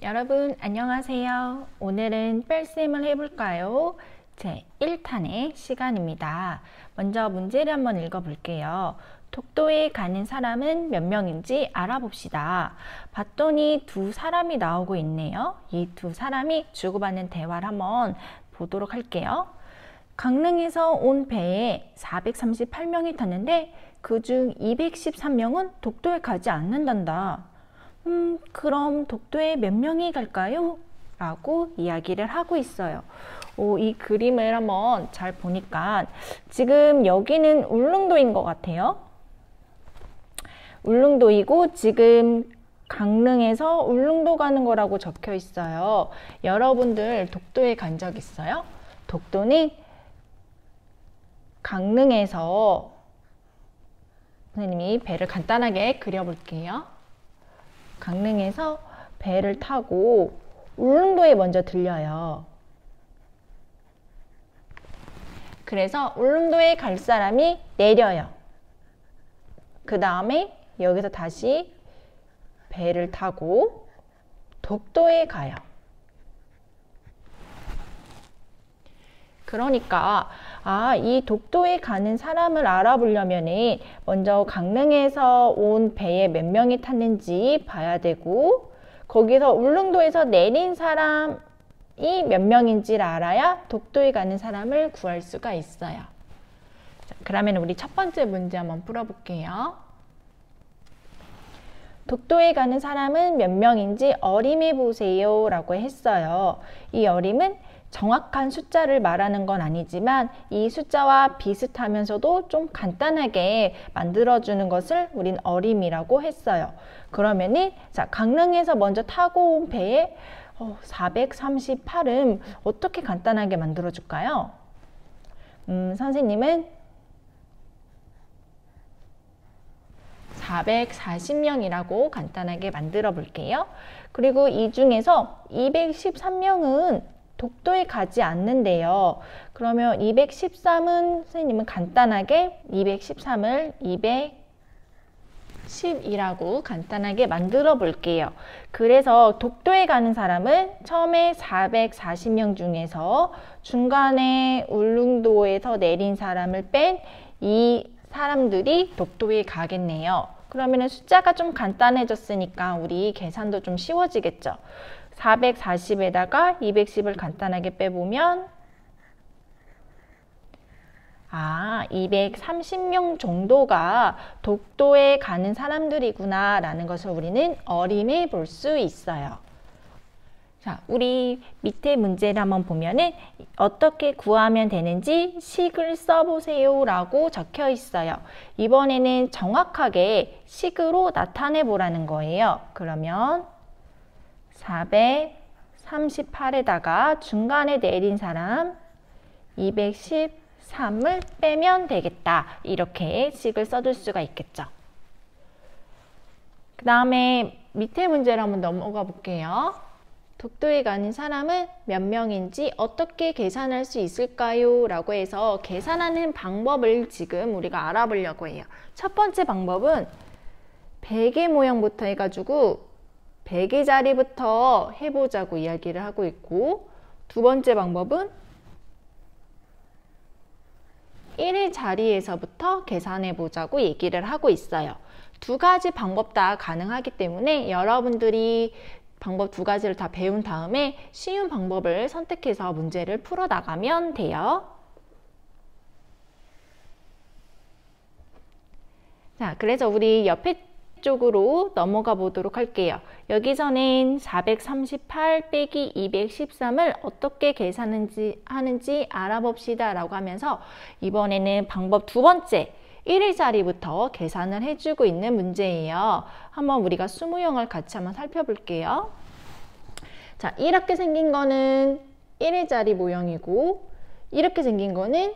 여러분 안녕하세요. 오늘은 뺄셈을 해볼까요? 제 1탄의 시간입니다. 먼저 문제를 한번 읽어볼게요. 독도에 가는 사람은 몇 명인지 알아봅시다. 봤더니 두 사람이 나오고 있네요. 이 두 사람이 주고받는 대화를 한번 보도록 할게요. 강릉에서 온 배에 438명이 탔는데 그중 213명은 독도에 가지 않는단다. 그럼 독도에 몇 명이 갈까요? 라고 이야기를 하고 있어요. 이 그림을 한번 잘 보니까 지금 여기는 울릉도인 것 같아요. 울릉도이고 지금 강릉에서 울릉도 가는 거라고 적혀 있어요. 여러분들 독도에 간 적 있어요? 독도는 강릉에서 선생님이 배를 간단하게 그려볼게요. 강릉에서 배를 타고 울릉도에 먼저 들려요. 그래서 울릉도에 갈 사람이 내려요. 그 다음에 여기서 다시 배를 타고 독도에 가요. 그러니까 이 독도에 가는 사람을 알아보려면 먼저 강릉에서 온 배에 몇 명이 탔는지 봐야 되고 거기서 울릉도에서 내린 사람이 몇 명인지를 알아야 독도에 가는 사람을 구할 수가 있어요. 자, 그러면 우리 첫 번째 문제 한번 풀어볼게요. 독도에 가는 사람은 몇 명인지 어림해 보세요 라고 했어요. 이 어림은 정확한 숫자를 말하는 건 아니지만 이 숫자와 비슷하면서도 좀 간단하게 만들어주는 것을 우린 어림이라고 했어요. 그러면은 자, 강릉에서 먼저 타고 온 배에 438은 어떻게 간단하게 만들어줄까요? 선생님은 440명이라고 간단하게 만들어 볼게요. 그리고 이 중에서 213명은 독도에 가지 않는데요. 그러면 213은 선생님은 간단하게 213을 210이라고 간단하게 만들어 볼게요. 그래서 독도에 가는 사람은 처음에 440명 중에서 중간에 울릉도에서 내린 사람을 뺀 이 사람들이 독도에 가겠네요. 그러면 숫자가 좀 간단해졌으니까 우리 계산도 좀 쉬워지겠죠. 440에다가 210을 간단하게 빼보면 230명 정도가 독도에 가는 사람들이구나 라는 것을 우리는 어림해 볼 수 있어요. 자, 우리 밑에 문제를 한번 보면은 어떻게 구하면 되는지 식을 써보세요 라고 적혀 있어요. 이번에는 정확하게 식으로 나타내 보라는 거예요. 그러면 438에다가 중간에 내린 사람 213을 빼면 되겠다. 이렇게 식을 써줄 수가 있겠죠. 그 다음에 밑에 문제를 한번 넘어가 볼게요. 독도에 가는 사람은 몇 명인지 어떻게 계산할 수 있을까요? 라고 해서 계산하는 방법을 지금 우리가 알아보려고 해요. 첫 번째 방법은 베개 모양부터 해가지고 베개 자리부터 해보자고 이야기를 하고 있고, 두 번째 방법은 1의 자리에서부터 계산해 보자고 얘기를 하고 있어요. 두 가지 방법 다 가능하기 때문에 여러분들이 방법 두 가지를 다 배운 다음에 쉬운 방법을 선택해서 문제를 풀어 나가면 돼요. 자, 그래서 우리 옆에 쪽으로 넘어가 보도록 할게요. 여기서는 438 빼기 213을 어떻게 계산하는지 알아봅시다 라고 하면서 이번에는 방법 두 번째 1의 자리부터 계산을 해주고 있는 문제예요. 한번 우리가 수무형을 같이 한번 살펴볼게요. 자, 이렇게 생긴 거는 1의 자리 모형이고 이렇게 생긴 거는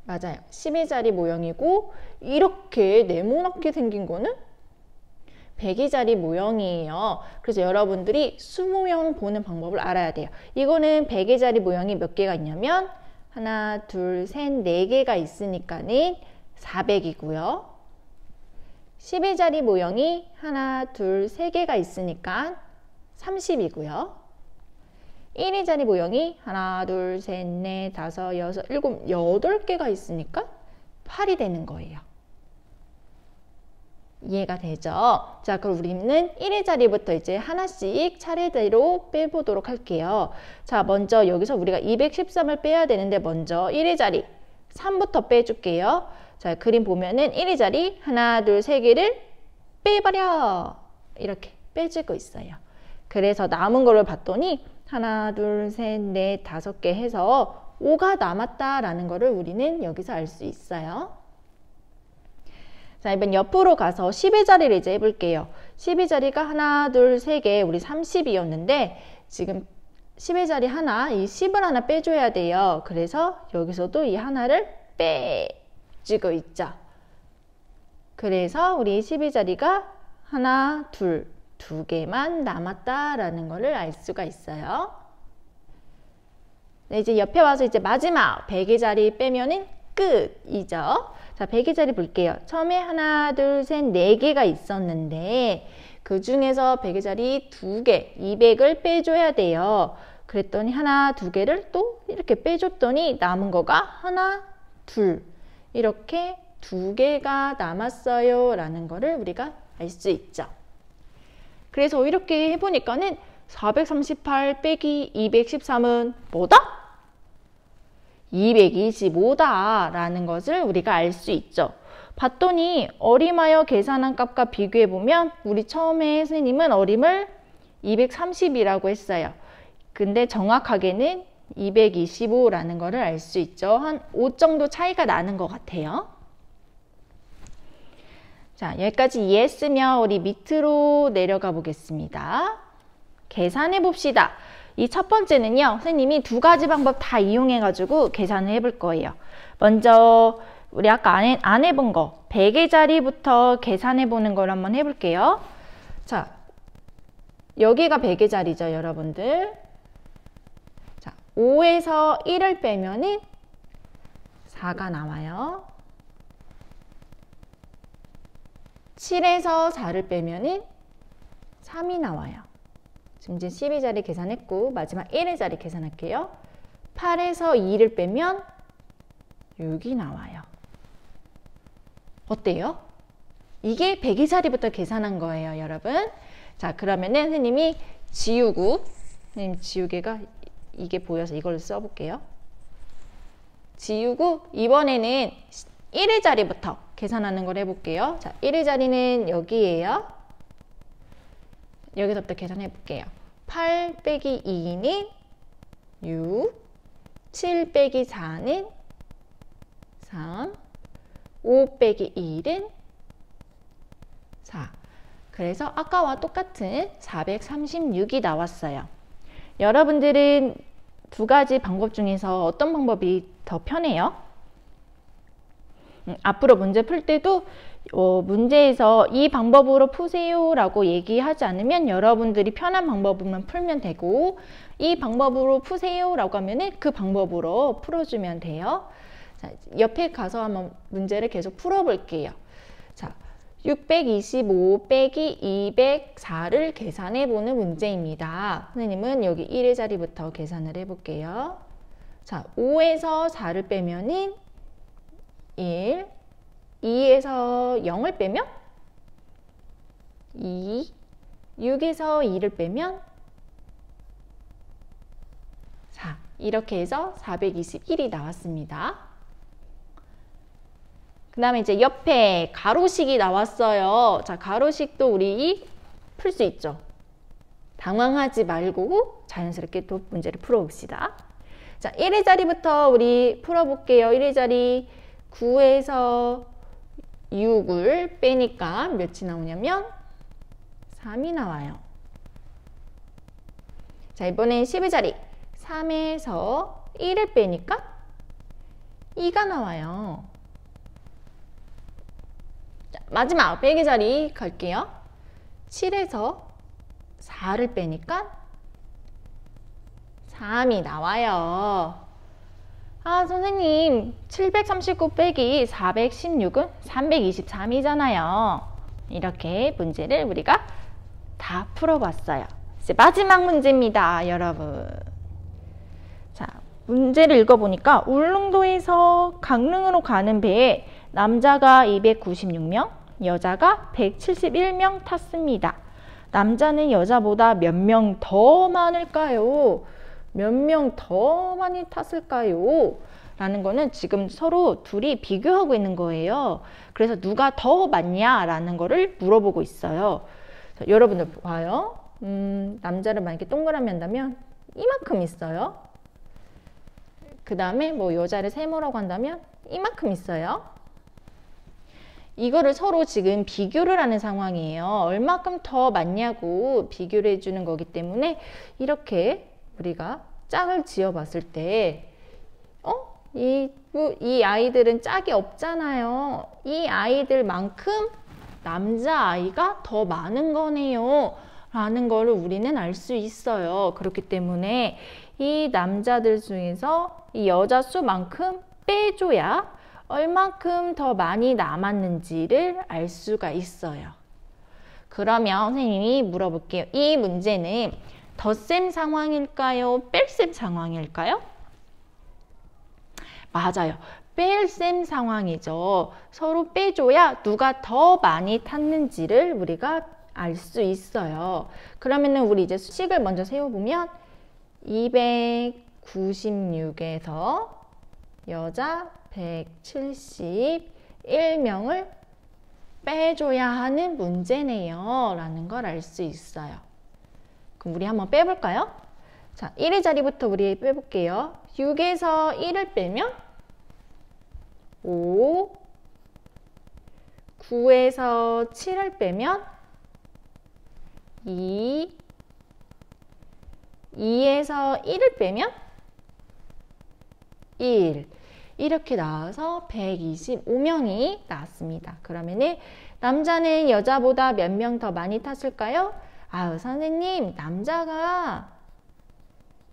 맞아요. 10의 자리 모형이고 이렇게 네모나게 생긴 거는 100의 자리 모형이에요. 그래서 여러분들이 수모형 보는 방법을 알아야 돼요. 이거는 100의 자리 모형이 몇 개가 있냐면 하나, 둘, 셋, 네 개가 있으니까는 400이고요. 10의 자리 모형이 하나, 둘, 세 개가 있으니까 30이고요. 1의 자리 모형이 하나, 둘, 셋, 넷, 다섯, 여섯, 일곱, 8개가 있으니까 8이 되는 거예요. 이해가 되죠? 자, 그럼 우리는 1의 자리부터 이제 하나씩 차례대로 빼보도록 할게요. 자, 먼저 여기서 우리가 213을 빼야 되는데 먼저 1의 자리 3부터 빼줄게요. 자, 그림 보면은 1의 자리 하나, 둘, 세 개를 빼버려! 이렇게 빼주고 있어요. 그래서 남은 거를 봤더니 하나, 둘, 셋, 넷, 5개 해서 5가 남았다라는 거를 우리는 여기서 알 수 있어요. 자, 이번 옆으로 가서 10의 자리를 이제 해볼게요. 10의 자리가 하나, 둘, 세 개, 우리 30이었는데 지금 10의 자리 하나, 이 10을 하나 빼줘야 돼요. 그래서 여기서도 이 하나를 빼주고 있죠. 그래서 우리 10의 자리가 하나, 둘, 2개만 남았다라는 거를 알 수가 있어요. 네, 이제 옆에 와서 이제 마지막 100의 자리 빼면은 끝이죠. 자, 100의 자리 볼게요. 처음에 하나, 둘, 셋, 4개가 있었는데 그 중에서 100의 자리 2개, 200을 빼줘야 돼요. 그랬더니 하나, 2개를 또 이렇게 빼줬더니 남은 거가 하나, 둘 이렇게 2개가 남았어요 라는 거를 우리가 알 수 있죠. 그래서 이렇게 해보니까는 438 빼기 213은 뭐다? 225다 라는 것을 우리가 알 수 있죠. 봤더니 어림하여 계산한 값과 비교해보면 우리 처음에 선생님은 어림을 230이라고 했어요. 근데 정확하게는 225라는 거를 알 수 있죠. 한 5 정도 차이가 나는 것 같아요. 자, 여기까지 이해했으면 우리 밑으로 내려가 보겠습니다. 계산해 봅시다. 이 첫 번째는요, 선생님이 2가지 방법 다 이용해 가지고 계산을 해볼 거예요. 먼저 우리 아까 안 해본 거 100의 자리부터 계산해 보는 걸 한번 해볼게요. 자, 여기가 100의 자리죠, 여러분들. 자, 5에서 1을 빼면은 4가 나와요. 7에서 4를 빼면은 3이 나와요. 지금 이제 12 자리 계산했고 마지막 1의 자리 계산할게요. 8에서 2를 빼면 6이 나와요. 어때요? 이게 100의 자리부터 계산한 거예요, 여러분. 자, 그러면은 선생님이 지우고, 선생님 지우개가 이게 보여서 이걸로 써볼게요. 지우고 이번에는 1의 자리부터 계산하는 걸 해볼게요. 자, 1의 자리는 여기에요. 여기서부터 계산해 볼게요. 8 빼기 2는 6, 7 빼기 4는 3, 5 빼기 1은 4. 그래서 아까와 똑같은 436이 나왔어요. 여러분들은 2가지 방법 중에서 어떤 방법이 더 편해요? 앞으로 문제 풀 때도 문제에서 이 방법으로 푸세요 라고 얘기하지 않으면 여러분들이 편한 방법으로만 풀면 되고, 이 방법으로 푸세요 라고 하면은 그 방법으로 풀어주면 돼요. 자, 옆에 가서 한번 문제를 계속 풀어볼게요. 자, 625 빼기 204를 계산해 보는 문제입니다. 선생님은 여기 1의 자리부터 계산을 해볼게요. 자, 5에서 4를 빼면은 1, 2에서 0을 빼면 2, 6에서 2를 빼면 4. 이렇게 해서 421이 나왔습니다. 그 다음에 이제 옆에 가로식이 나왔어요. 자, 가로식도 우리 풀 수 있죠. 당황하지 말고 자연스럽게 또 문제를 풀어봅시다. 자, 1의 자리부터 우리 풀어볼게요. 1의 자리 9에서 6을 빼니까 몇이 나오냐면 3이 나와요. 자, 이번엔 10의 자리 3에서 1을 빼니까 2가 나와요. 자, 마지막 100의 자리 갈게요. 7에서 4를 빼니까 3이 나와요. 아, 선생님 739 빼기 416은 323이잖아요. 이렇게 문제를 우리가 다 풀어봤어요. 이제 마지막 문제입니다, 여러분. 자, 문제를 읽어보니까 울릉도에서 강릉으로 가는 배에 남자가 296명, 여자가 171명 탔습니다. 남자는 여자보다 몇 명 더 많을까요? 몇 명 더 많이 탔을까요? 라는 거는 지금 서로 둘이 비교하고 있는 거예요. 그래서 누가 더 많냐? 라는 거를 물어보고 있어요. 자, 여러분들 봐요. 남자를 만약에 동그라미 한다면 이만큼 있어요. 그 다음에 뭐 여자를 세모라고 한다면 이만큼 있어요. 이거를 서로 지금 비교를 하는 상황이에요. 얼마큼 더 많냐고 비교를 해주는 거기 때문에 이렇게 우리가 짝을 지어 봤을 때 이 아이들은 짝이 없잖아요. 이 아이들만큼 남자아이가 더 많은 거네요. 라는 거를 우리는 알 수 있어요. 그렇기 때문에 이 남자들 중에서 이 여자 수만큼 빼줘야 얼만큼 더 많이 남았는지를 알 수가 있어요. 그러면 선생님이 물어볼게요. 이 문제는 덧셈 상황일까요? 뺄셈 상황일까요? 맞아요. 뺄셈 상황이죠. 서로 빼줘야 누가 더 많이 탔는지를 우리가 알 수 있어요. 그러면은 우리 이제 수식을 먼저 세워보면 296에서 여자 171명을 빼줘야 하는 문제네요. 라는 걸 알 수 있어요. 그럼 우리 한번 빼볼까요? 자, 1의 자리부터 우리 빼볼게요. 6에서 1을 빼면 5, 9에서 7을 빼면 2, 2에서 1을 빼면 1. 이렇게 나와서 125명이 나왔습니다. 그러면은 남자는 여자보다 몇 명 더 많이 탔을까요? 아유, 선생님, 남자가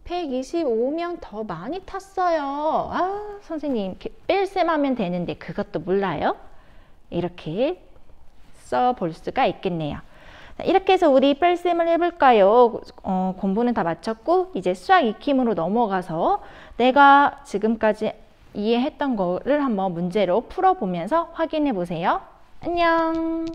125명 더 많이 탔어요. 아, 선생님, 뺄셈 하면 되는데 그것도 몰라요? 이렇게 써볼 수가 있겠네요. 이렇게 해서 우리 뺄셈을 해볼까요? 공부는 다 마쳤고 이제 수학 익힘으로 넘어가서 내가 지금까지 이해했던 거를 한번 문제로 풀어보면서 확인해 보세요. 안녕.